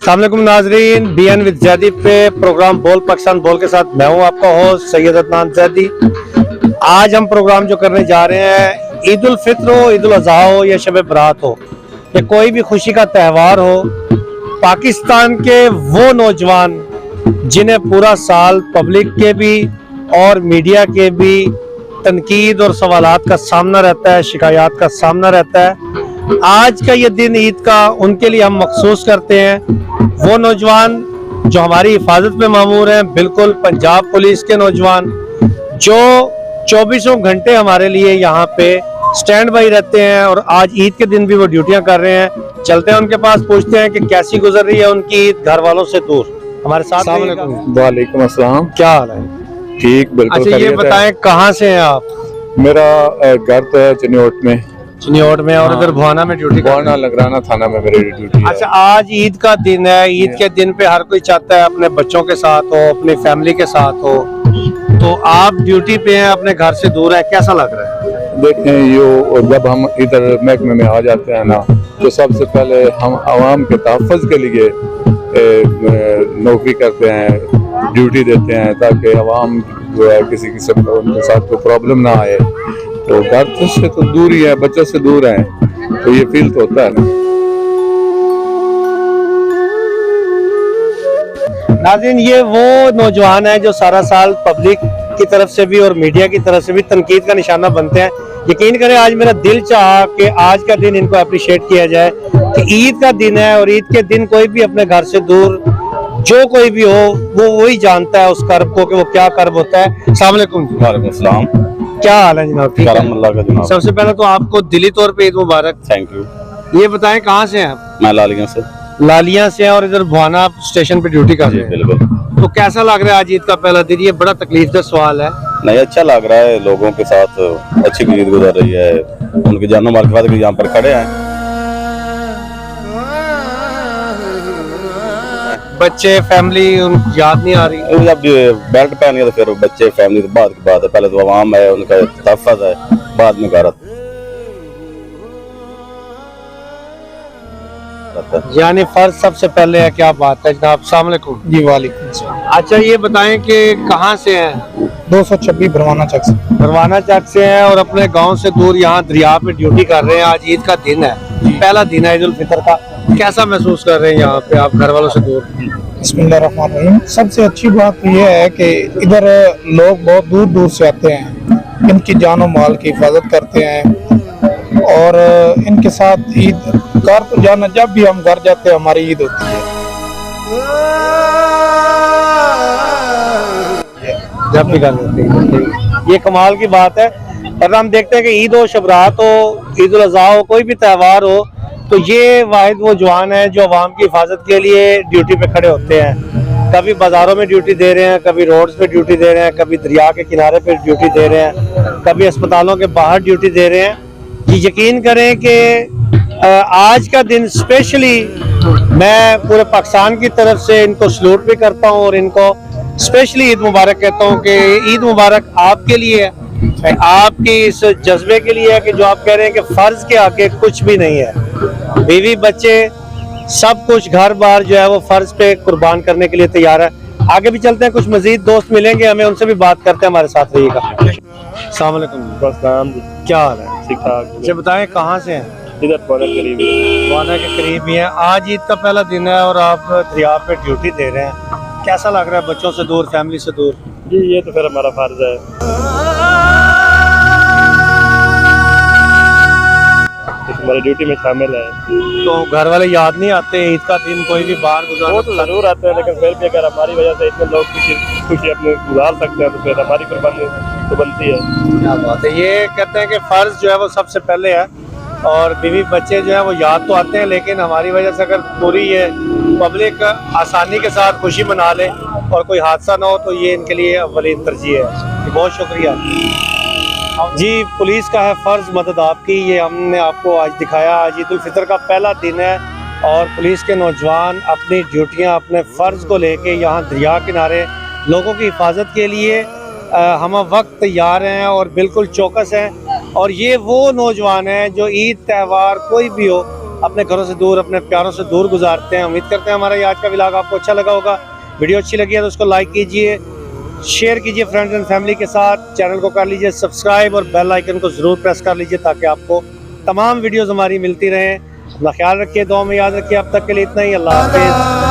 अस्सलाम वालेकुम नाजरीन, BN विद जैदी पे प्रोग्राम बोल पाकिस्तान बोल के साथ मैं हूं आपका होस्ट सैयद अदनान जैदी। आज हम प्रोग्राम जो करने जा रहे हैं, ईद उल फित्र हो, ईद उल अज़हा हो या शब बरात हो या कोई भी खुशी का त्यौहार हो, पाकिस्तान के वो नौजवान जिन्हें पूरा साल पब्लिक के भी और मीडिया के भी तनकीद और सवालात का सामना रहता है, शिकायत का सामना रहता है, आज का ये दिन ईद का उनके लिए हम मखसूस करते हैं। वो नौजवान जो हमारी हिफाजत में मामूर हैं, बिल्कुल पंजाब पुलिस के नौजवान जो 24 घंटे हमारे लिए यहाँ पे स्टैंड बाई रहते हैं और आज ईद के दिन भी वो ड्यूटियां कर रहे हैं। चलते हैं उनके पास, पूछते हैं कि कैसी गुजर रही है उनकी ईद घर वालों से दूर। हमारे साथ वालेकुम अस्सलाम। क्या हाल है? ठीक, बिल्कुल। अच्छा, ये बताएं कहाँ से हैं आप? मेरा घर तो है चिन्योट में। चिन्योट में, और इधर भुआना में ड्यूटी भुआना लगराना थाना में मेरी ड्यूटी है। अच्छा, आज ईद का दिन है। ईद के दिन पे हर कोई चाहता है अपने बच्चों के साथ हो, अपनी फैमिली के साथ हो, तो आप ड्यूटी पे हैं, अपने घर से दूर है, कैसा लग रहा है? देखें, यो जब हम इधर महकमे में आ जाते हैं ना, तो सबसे पहले हम आवाम के तहफ़्फ़ुज़ के लिए नौकरी करते हैं, ड्यूटी देते हैं, ताकि आवाम जो है किसी किस्म का उनके साथ कोई प्रॉब्लम ना आए। तो घर से तो दूर ही है, बच्चों से दूर है, तो ये फील तो होता है ना। नाज़रीन, ये वो नौजवान है जो सारा साल पब्लिक की तरफ से भी और मीडिया की तरफ से भी तनकीद का निशाना बनते हैं। यकीन करें, आज मेरा दिल चाहा कि आज का दिन इनको अप्रिशिएट किया जाए कि ईद का दिन है और ईद के दिन कोई भी अपने घर से दूर जो कोई भी हो वो वही जानता है उस कर्ब को कि वो क्या कर्ब होता है। अस्सलाम वालेकुम। वालेकुम सलाम। क्या हाल है जनाब? ठीक है। अल्लाह का जनाब। सबसे पहले तो आपको दिली तौर पे ईद मुबारक। Thank you. ये बताएं कहाँ से हैं आप? मैं लालिया से। लालिया से हैं और इधर भुआना स्टेशन पे ड्यूटी कर रहे हैं। बिल्कुल। तो कैसा लग रहा है आज ईद का पहला दिन? ये बड़ा तकलीफदेह सवाल है। नहीं, अच्छा लग रहा है, लोगों के साथ अच्छी ईद गुजर रही है, उनकी जानो माल के बाद यहाँ पर खड़े हैं। बच्चे फैमिली उनको याद नहीं आ रही? जब बेल्ट पहन गया तो फिर बच्चे फैमिली तो बाद की बात है, पहले तो आवाम है, उनका तहफ़्फ़ुज़ है, बाद में घर। यानी फर्ज सबसे पहले है। क्या बात है जनाब। अस्सलाम वालेकुम। जी वालेकुम सलाम। अच्छा, ये बताएं कि कहाँ से हैं? 226 भरवाना चक से। भरवाना चक से हैं और अपने गांव से दूर यहाँ दरिया पे ड्यूटी कर रहे हैं। आज ईद का दिन है, पहला दिन है ईद उल फितर का। कैसा महसूस कर रहे हैं यहाँ पे आप घर वालों से दूर? बिस्मिल्लाहिर्रहमानिर्रहीम। सबसे अच्छी बात यह है कि इधर लोग बहुत दूर दूर से आते हैं, इनकी जान और माल की हिफाजत करते हैं और इनके साथ ईद घर तो जाना, जब भी हम घर जाते हैं हमारी ईद होती है। जब भी कर लेते हैं, ये कमाल की बात है। और हम देखते हैं कि ईद हो, शबरात हो, ईद उल अज़हा हो, कोई भी त्यौहार हो, तो ये वाहिद वो जवान है जो अवाम की हिफाजत के लिए ड्यूटी पे खड़े होते हैं। कभी बाजारों में ड्यूटी दे रहे हैं, कभी रोड्स पे ड्यूटी दे रहे हैं, कभी दरिया के किनारे पे ड्यूटी दे रहे हैं, कभी अस्पतालों के बाहर ड्यूटी दे रहे हैं। ये यकीन करें कि आज का दिन स्पेशली मैं पूरे पाकिस्तान की तरफ से इनको सलूट भी करता हूँ और इनको स्पेशली ईद मुबारक कहता हूँ कि ईद मुबारक आपके लिए है, आपकी इस जज्बे के लिए है कि जो आप कह रहे हैं कि फर्ज के आगे कुछ भी नहीं है। बीवी बच्चे सब कुछ घर बार जो है वो फर्ज पे कुर्बान करने के लिए तैयार है। आगे भी चलते हैं, कुछ मजीद दोस्त मिलेंगे हमें, उनसे भी बात करते हैं। हमारे साथ रहिएगा। अस्सलाम वालेकुम। क्या हाल है? ठीक ठाक। अच्छा, बताएं कहाँ से हैं? इधर भुआना के करीब है। भुआना के करीब ही हैं। आज ईद का पहला दिन है और आप दरिया पे ड्यूटी दे रहे हैं। कैसा लग रहा है बच्चों से दूर, फैमिली से दूर? जी, ये तो फिर हमारा फर्ज है। हमारी ड्यूटी में शामिल है। तो घर वाले याद नहीं आते ईद का दिन कोई भी बाहर गुजार? वो तो जरूर आते हैं, लेकिन फिर भी अगर हमारी वजह से इतने लोग खुशी अपने गुजार सकते हैं तो फिर हमारी कुर्बानी तो बनती है। क्या बात है। ये कहते हैं कि फर्ज जो है वो सबसे पहले है और बीवी बच्चे जो है वो याद तो आते हैं, लेकिन हमारी वजह से अगर पूरी ये पब्लिक आसानी के साथ खुशी मना ले और कोई हादसा ना हो तो ये इनके लिए अव्वलीन तरजीह है। बहुत शुक्रिया जी। पुलिस का है फर्ज मदद आपकी, ये हमने आपको आज दिखाया। आज ईद उल फितर का पहला दिन है और पुलिस के नौजवान अपनी ड्यूटियां, अपने फ़र्ज़ को लेके यहाँ दरिया किनारे लोगों की हिफाजत के लिए हम वक्त तैयार हैं और बिल्कुल चौकस हैं। और ये वो नौजवान हैं जो ईद त्यौहार कोई भी हो اپنے گھروں سے دور، اپنے پیاروں سے دور گزارتے ہیں. امید کرتے ہیں ہمارا یہ آج کا ولاگ آپ کو اچھا لگا ہوگا. ویڈیو اچھی لگی ہے تو اس کو لائک کیجئے، شیئر کیجئے فرینڈز اینڈ فیملی کے ساتھ. چینل کو کر لیجئے سبسکرائب اور بیل آئیکن کو ضرور پریس کر لیجئے تاکہ آپ کو تمام ویڈیوز ہماری ملتی رہیں. اپنا خیال رکھیے، دعا میں یاد رکھیے. اب تک کے لیے اتنا ہی. اللہ حافظ.